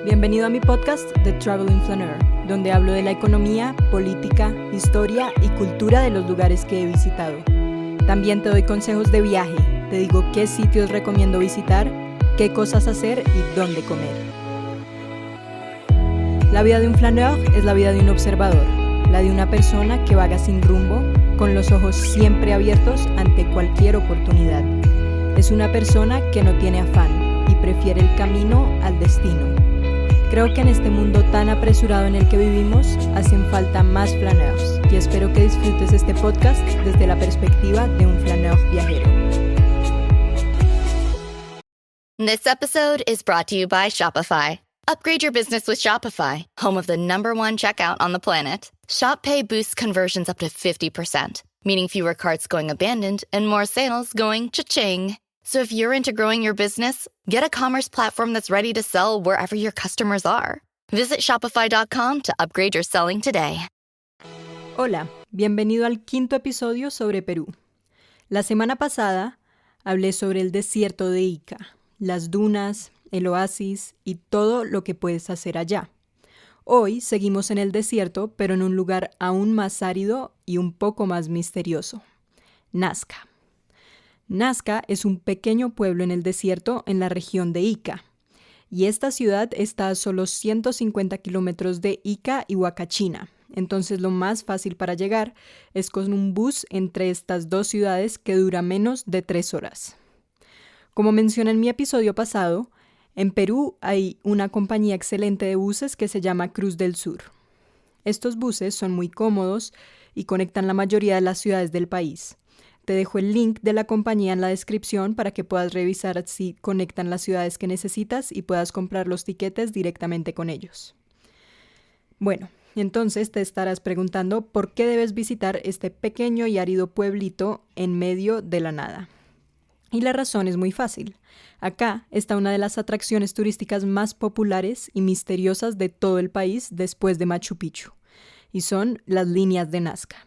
Bienvenido a mi podcast The Traveling Flaneur, donde hablo de la economía, política, historia y cultura de los lugares que he visitado. También te doy consejos de viaje, te digo qué sitios recomiendo visitar, qué cosas hacer y dónde comer. La vida de un flaneur es la vida de un observador, la de una persona que vaga sin rumbo, con los ojos siempre abiertos ante cualquier oportunidad. Es una persona que no tiene afán y prefiere el camino al destino. Creo que en este mundo tan apresurado en el que vivimos, hacen falta más flaneurs y espero que disfrutes este podcast desde la perspectiva de un flaneur viajero. This episode is brought to you by Shopify. Upgrade your business with Shopify, home of the #1 checkout on the planet. Shop Pay boosts conversions up to 50%, meaning fewer carts going abandoned and more sales going cha-ching. So if you're into growing your business, get a commerce platform that's ready to sell wherever your customers are. Visit shopify.com to upgrade your selling today. Hola, bienvenido al 5º episodio sobre Perú. La semana pasada hablé sobre el desierto de Ica, las dunas, el oasis y todo lo que puedes hacer allá. Hoy seguimos en el desierto, pero en un lugar aún más árido y un poco más misterioso, Nazca. Nazca es un pequeño pueblo en el desierto en la región de Ica, y esta ciudad está a solo 150 kilómetros de Ica y Huacachina, entonces lo más fácil para llegar es con un bus entre estas dos ciudades que dura menos de 3 horas. Como mencioné en mi episodio pasado, en Perú hay una compañía excelente de buses que se llama Cruz del Sur. Estos buses son muy cómodos y conectan la mayoría de las ciudades del país. Te dejo el link de la compañía en la descripción para que puedas revisar si conectan las ciudades que necesitas y puedas comprar los tiquetes directamente con ellos. Bueno, entonces te estarás preguntando por qué debes visitar este pequeño y árido pueblito en medio de la nada. Y la razón es muy fácil. Acá está una de las atracciones turísticas más populares y misteriosas de todo el país después de Machu Picchu, y son las líneas de Nazca.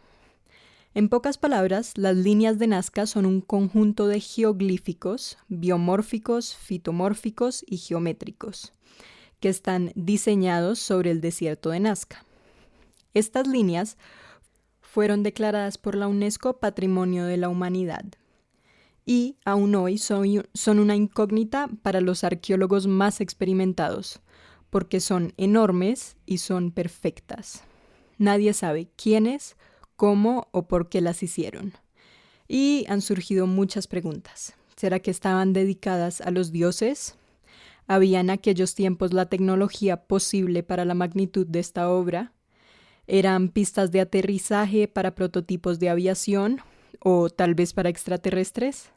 En pocas palabras, las líneas de Nazca son un conjunto de geoglíficos, biomórficos, fitomórficos y geométricos, que están diseñados sobre el desierto de Nazca. Estas líneas fueron declaradas por la UNESCO Patrimonio de la Humanidad y aún hoy son una incógnita para los arqueólogos más experimentados, porque son enormes y son perfectas. Nadie sabe quiénes, cómo o por qué las hicieron. Y han surgido muchas preguntas. ¿Será que estaban dedicadas a los dioses? ¿Había en aquellos tiempos la tecnología posible para la magnitud de esta obra? ¿Eran pistas de aterrizaje para prototipos de aviación? ¿O tal vez para extraterrestres?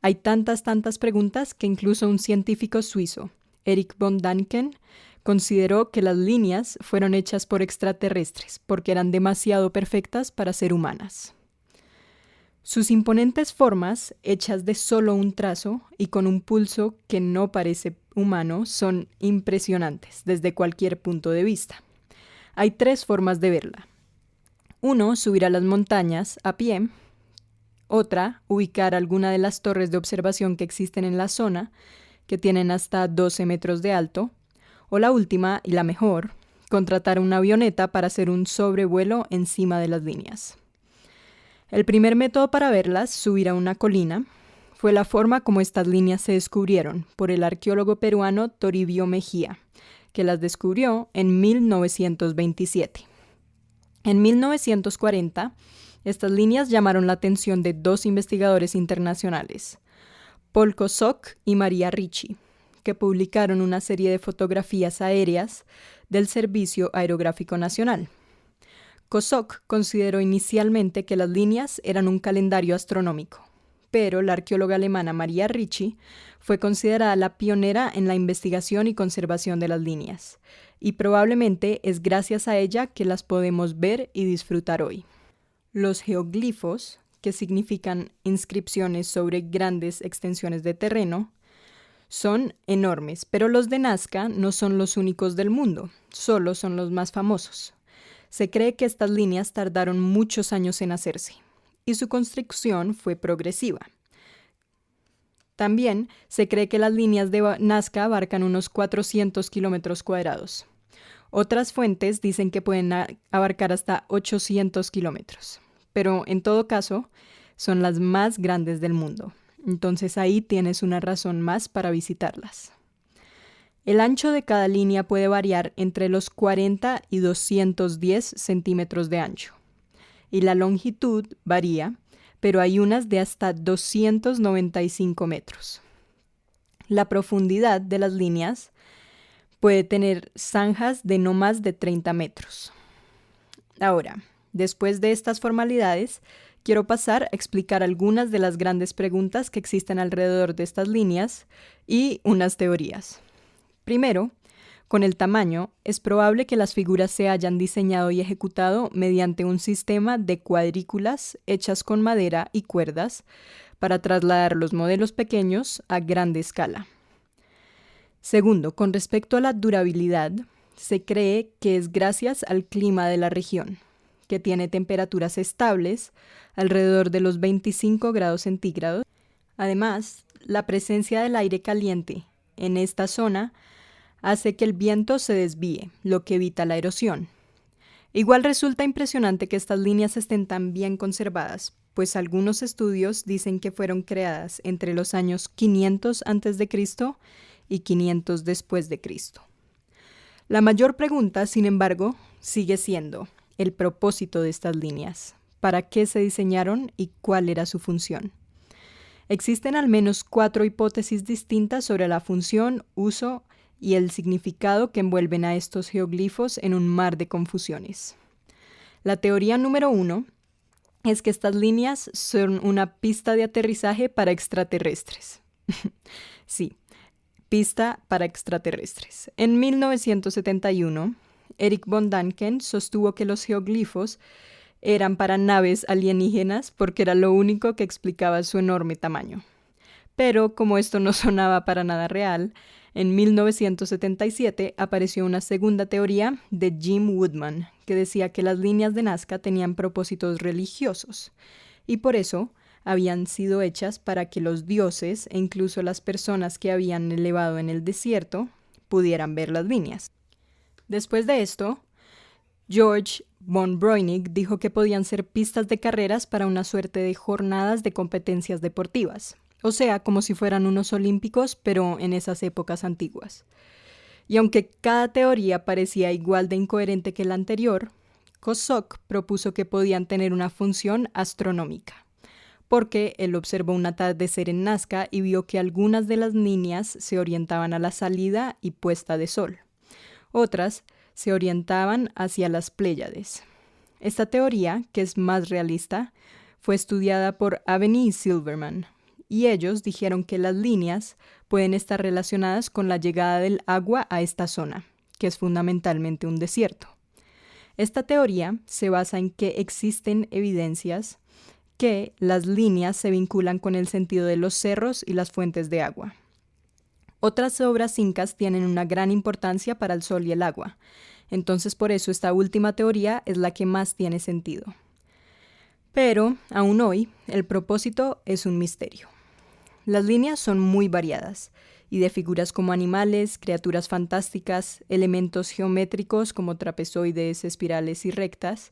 Hay tantas preguntas que incluso un científico suizo, Eric von Däniken, consideró que las líneas fueron hechas por extraterrestres porque eran demasiado perfectas para ser humanas. Sus imponentes formas, hechas de solo un trazo y con un pulso que no parece humano, son impresionantes desde cualquier punto de vista. Hay 3 formas de verla. 1, subir a las montañas a pie. Otra, ubicar alguna de las torres de observación que existen en la zona, que tienen hasta 12 metros de alto. O la última, y la mejor, contratar una avioneta para hacer un sobrevuelo encima de las líneas. El primer método para verlas, subir a una colina, fue la forma como estas líneas se descubrieron por el arqueólogo peruano Toribio Mejía, que las descubrió en 1927. En 1940, estas líneas llamaron la atención de 2 investigadores internacionales, Paul Kosok y Maria Ricci, que publicaron una serie de fotografías aéreas del Servicio Aerográfico Nacional. Kosok consideró inicialmente que las líneas eran un calendario astronómico, pero la arqueóloga alemana Maria Ricci fue considerada la pionera en la investigación y conservación de las líneas, y probablemente es gracias a ella que las podemos ver y disfrutar hoy. Los geoglifos, que significan inscripciones sobre grandes extensiones de terreno, son enormes, pero los de Nazca no son los únicos del mundo, solo son los más famosos. Se cree que estas líneas tardaron muchos años en hacerse, y su construcción fue progresiva. También se cree que las líneas de Nazca abarcan unos 400 kilómetros cuadrados. Otras fuentes dicen que pueden abarcar hasta 800 kilómetros, pero en todo caso son las más grandes del mundo. Entonces ahí tienes una razón más para visitarlas. El ancho de cada línea puede variar entre los 40 y 210 centímetros de ancho. Y la longitud varía, pero hay unas de hasta 295 metros. La profundidad de las líneas puede tener zanjas de no más de 30 metros. Ahora, después de estas formalidades, quiero pasar a explicar algunas de las grandes preguntas que existen alrededor de estas líneas y unas teorías. Primero, con el tamaño, es probable que las figuras se hayan diseñado y ejecutado mediante un sistema de cuadrículas hechas con madera y cuerdas para trasladar los modelos pequeños a grande escala. Segundo, con respecto a la durabilidad, se cree que es gracias al clima de la región, que tiene temperaturas estables alrededor de los 25 grados centígrados. Además, la presencia del aire caliente en esta zona hace que el viento se desvíe, lo que evita la erosión. Igual resulta impresionante que estas líneas estén tan bien conservadas, pues algunos estudios dicen que fueron creadas entre los años 500 a.C. y 500 después de Cristo. La mayor pregunta, sin embargo, sigue siendo el propósito de estas líneas. ¿Para qué se diseñaron y cuál era su función? Existen al menos 4 hipótesis distintas sobre la función, uso y el significado que envuelven a estos geoglifos en un mar de confusiones. La teoría número 1 es que estas líneas son una pista de aterrizaje para extraterrestres. Sí, pista para extraterrestres. En 1971, Eric von Däniken sostuvo que los geoglifos eran para naves alienígenas porque era lo único que explicaba su enorme tamaño. Pero como esto no sonaba para nada real, en 1977 apareció una segunda teoría de Jim Woodman que decía que las líneas de Nazca tenían propósitos religiosos y por eso habían sido hechas para que los dioses e incluso las personas que habían elevado en el desierto pudieran ver las líneas. Después de esto, George von Breunig dijo que podían ser pistas de carreras para una suerte de jornadas de competencias deportivas, o sea, como si fueran unos olímpicos, pero en esas épocas antiguas. Y aunque cada teoría parecía igual de incoherente que la anterior, Kosok propuso que podían tener una función astronómica, porque él observó un atardecer en Nazca y vio que algunas de las líneas se orientaban a la salida y puesta de sol. Otras se orientaban hacia las Pléyades. Esta teoría, que es más realista, fue estudiada por Aveni y Silverman, y ellos dijeron que las líneas pueden estar relacionadas con la llegada del agua a esta zona, que es fundamentalmente un desierto. Esta teoría se basa en que existen evidencias que las líneas se vinculan con el sentido de los cerros y las fuentes de agua. Otras obras incas tienen una gran importancia para el sol y el agua, entonces por eso esta última teoría es la que más tiene sentido. Pero, aún hoy, el propósito es un misterio. Las líneas son muy variadas, y de figuras como animales, criaturas fantásticas, elementos geométricos como trapezoides, espirales y rectas,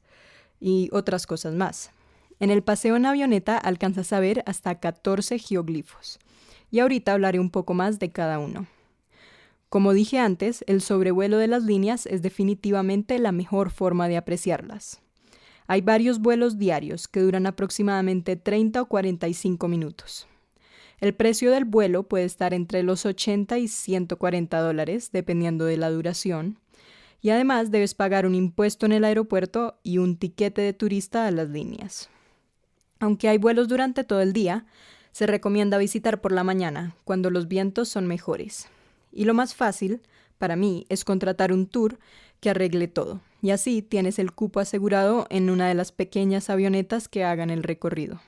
y otras cosas más. En el paseo en avioneta alcanzas a ver hasta 14 geoglifos, y ahorita hablaré un poco más de cada uno. Como dije antes, el sobrevuelo de las líneas es definitivamente la mejor forma de apreciarlas. Hay varios vuelos diarios que duran aproximadamente 30 o 45 minutos. El precio del vuelo puede estar entre los $80 y $140, dependiendo de la duración, y además debes pagar un impuesto en el aeropuerto y un tiquete de turista a las líneas. Aunque hay vuelos durante todo el día, se recomienda visitar por la mañana, cuando los vientos son mejores. Y lo más fácil, para mí, es contratar un tour que arregle todo, y así tienes el cupo asegurado en una de las pequeñas avionetas que hagan el recorrido.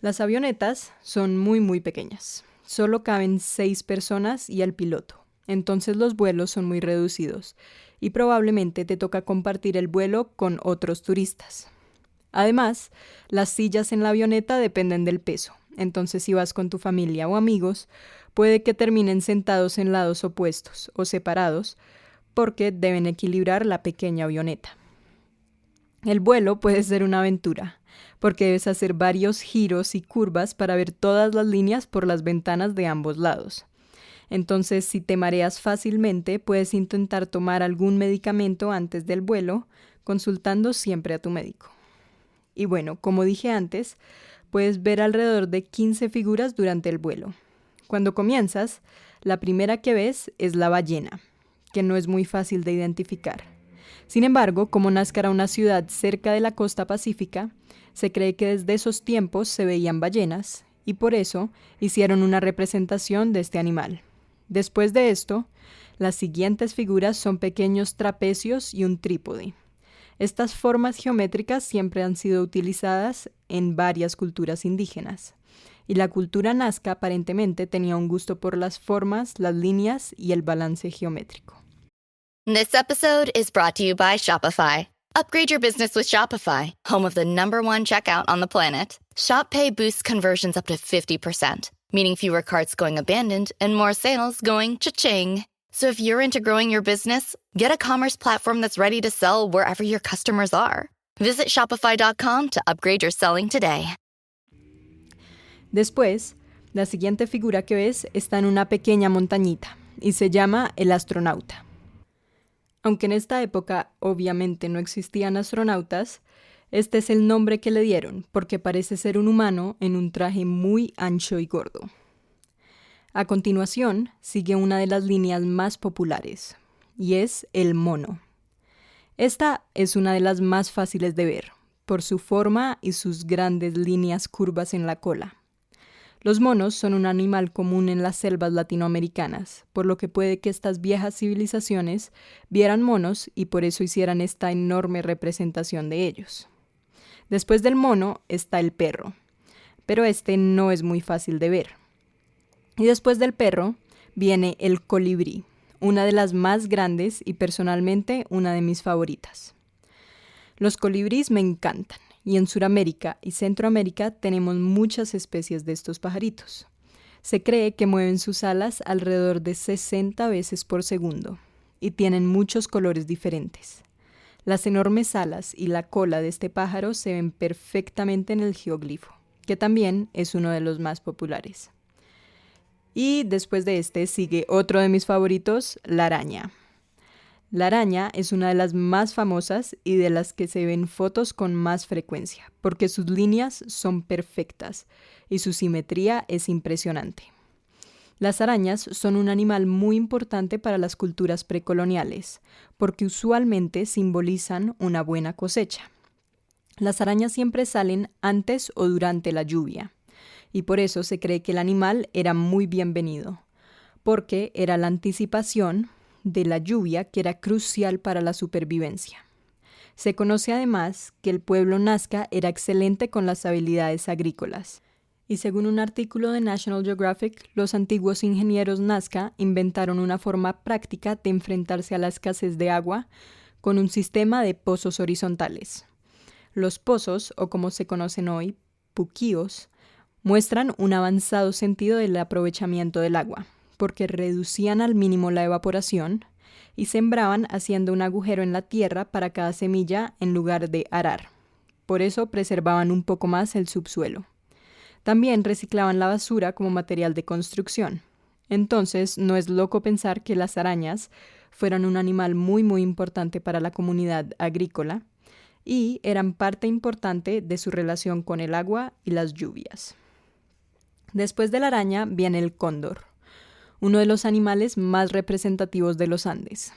Las avionetas son muy pequeñas. Solo caben 6 personas y el piloto. Entonces los vuelos son muy reducidos y probablemente te toca compartir el vuelo con otros turistas. Además, las sillas en la avioneta dependen del peso. Entonces, si vas con tu familia o amigos, puede que terminen sentados en lados opuestos o separados porque deben equilibrar la pequeña avioneta. El vuelo puede ser una aventura, porque debes hacer varios giros y curvas para ver todas las líneas por las ventanas de ambos lados. Entonces, si te mareas fácilmente, puedes intentar tomar algún medicamento antes del vuelo, consultando siempre a tu médico. Y bueno, como dije antes, puedes ver alrededor de 15 figuras durante el vuelo. Cuando comienzas, la primera que ves es la ballena, que no es muy fácil de identificar. Sin embargo, como Nazca era una ciudad cerca de la costa pacífica, se cree que desde esos tiempos se veían ballenas y por eso hicieron una representación de este animal. Después de esto, las siguientes figuras son pequeños trapecios y un trípode. Estas formas geométricas siempre han sido utilizadas en varias culturas indígenas, y la cultura Nazca aparentemente tenía un gusto por las formas, las líneas y el balance geométrico. This episode is brought to you by Shopify. Upgrade your business with Shopify, home of the #1 checkout on the planet. Shop Pay boosts conversions up to 50%, meaning fewer carts going abandoned and more sales going cha-ching. So if you're into growing your business, get a commerce platform that's ready to sell wherever your customers are. Visit shopify.com to upgrade your selling today. Después, la siguiente figura que ves está en una pequeña montañita y se llama el astronauta. Aunque en esta época obviamente no existían astronautas, este es el nombre que le dieron porque parece ser un humano en un traje muy ancho y gordo. A continuación, sigue una de las líneas más populares, y es el mono. Esta es una de las más fáciles de ver, por su forma y sus grandes líneas curvas en la cola. Los monos son un animal común en las selvas latinoamericanas, por lo que puede que estas viejas civilizaciones vieran monos y por eso hicieran esta enorme representación de ellos. Después del mono está el perro, pero este no es muy fácil de ver. Y después del perro viene el colibrí, una de las más grandes y personalmente una de mis favoritas. Los colibríes me encantan y en Sudamérica y Centroamérica tenemos muchas especies de estos pajaritos. Se cree que mueven sus alas alrededor de 60 veces por segundo y tienen muchos colores diferentes. Las enormes alas y la cola de este pájaro se ven perfectamente en el geoglifo, que también es uno de los más populares. Y después de este sigue otro de mis favoritos, la araña. La araña es una de las más famosas y de las que se ven fotos con más frecuencia, porque sus líneas son perfectas y su simetría es impresionante. Las arañas son un animal muy importante para las culturas precoloniales, porque usualmente simbolizan una buena cosecha. Las arañas siempre salen antes o durante la lluvia, y por eso se cree que el animal era muy bienvenido, porque era la anticipación de la lluvia que era crucial para la supervivencia. Se conoce además que el pueblo Nazca era excelente con las habilidades agrícolas, y según un artículo de National Geographic, los antiguos ingenieros Nazca inventaron una forma práctica de enfrentarse a la escasez de agua con un sistema de pozos horizontales. Los pozos, o como se conocen hoy, puquíos, muestran un avanzado sentido del aprovechamiento del agua, porque reducían al mínimo la evaporación y sembraban haciendo un agujero en la tierra para cada semilla en lugar de arar. Por eso preservaban un poco más el subsuelo. También reciclaban la basura como material de construcción. Entonces, no es loco pensar que las arañas fueran un animal muy importante para la comunidad agrícola y eran parte importante de su relación con el agua y las lluvias. Después de la araña viene el cóndor, uno de los animales más representativos de los Andes.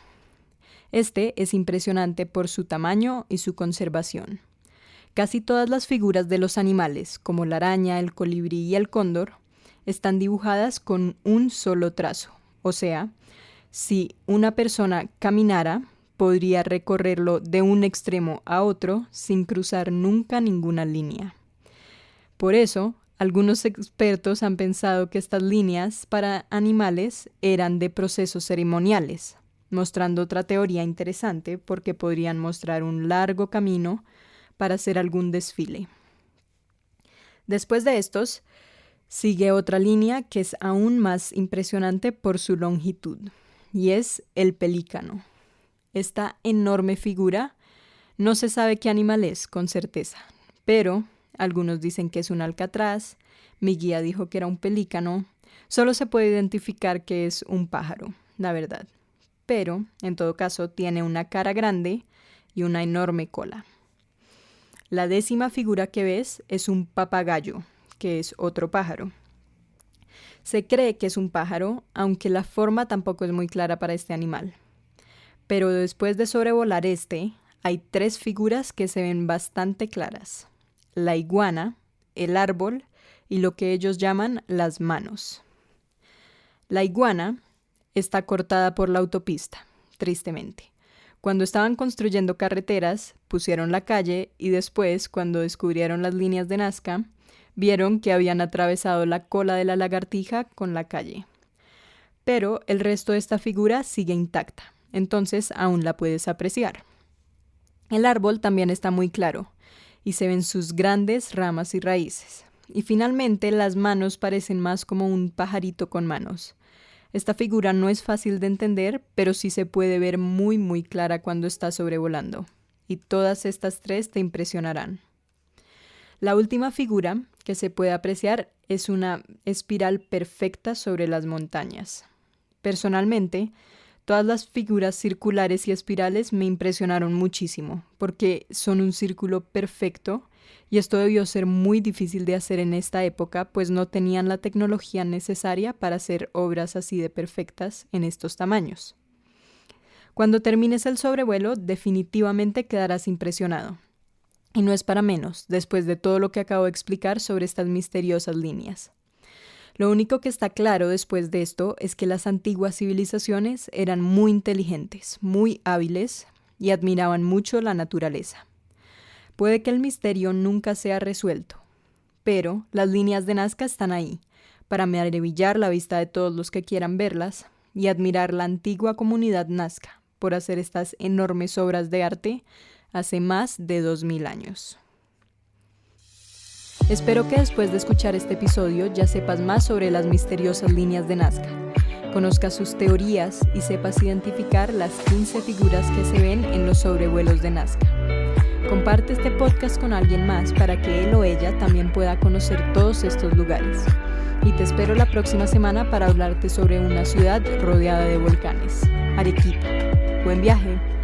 Este es impresionante por su tamaño y su conservación. Casi todas las figuras de los animales, como la araña, el colibrí y el cóndor, están dibujadas con un solo trazo. O sea, si una persona caminara, podría recorrerlo de un extremo a otro sin cruzar nunca ninguna línea. Por eso, algunos expertos han pensado que estas líneas para animales eran de procesos ceremoniales, mostrando otra teoría interesante porque podrían mostrar un largo camino para hacer algún desfile. Después de estos, Sigue otra línea que es aún más impresionante por su longitud, y es el pelícano. Esta enorme figura no se sabe qué animal es con certeza, pero algunos dicen que es un alcatraz, mi guía dijo que era un pelícano, solo se puede identificar que es un pájaro, la verdad. Pero, en todo caso, tiene una cara grande y una enorme cola. La 10ª figura que ves es un papagayo, que es otro pájaro. Se cree que es un pájaro, aunque la forma tampoco es muy clara para este animal. Pero después de sobrevolar hay 3 figuras que se ven bastante claras. La iguana, el árbol y lo que ellos llaman las manos. La iguana está cortada por la autopista, tristemente. Cuando estaban construyendo carreteras, pusieron la calle y después, cuando descubrieron las líneas de Nazca, vieron que habían atravesado la cola de la lagartija con la calle. Pero el resto de esta figura sigue intacta, entonces aún la puedes apreciar. El árbol también está muy claro y se ven sus grandes ramas y raíces. Y finalmente las manos parecen más como un pajarito con manos. Esta figura no es fácil de entender, pero sí se puede ver muy muy clara cuando está sobrevolando. Y todas estas 3 te impresionarán. La última figura que se puede apreciar es una espiral perfecta sobre las montañas. Personalmente, todas las figuras circulares y espirales me impresionaron muchísimo, porque son un círculo perfecto, y esto debió ser muy difícil de hacer en esta época, pues no tenían la tecnología necesaria para hacer obras así de perfectas en estos tamaños. Cuando termines el sobrevuelo, definitivamente quedarás impresionado. Y no es para menos, después de todo lo que acabo de explicar sobre estas misteriosas líneas. Lo único que está claro después de esto es que las antiguas civilizaciones eran muy inteligentes, muy hábiles y admiraban mucho la naturaleza. Puede que el misterio nunca sea resuelto, pero las líneas de Nazca están ahí, para maravillar la vista de todos los que quieran verlas y admirar la antigua comunidad Nazca por hacer estas enormes obras de arte hace más de 2000 años. Espero que después de escuchar este episodio ya sepas más sobre las misteriosas líneas de Nazca, conozcas sus teorías y sepas identificar las 15 figuras que se ven en los sobrevuelos de Nazca. Comparte este podcast con alguien más para que él o ella también pueda conocer todos estos lugares. Y te espero la próxima semana para hablarte sobre una ciudad rodeada de volcanes, Arequipa. ¡Buen viaje!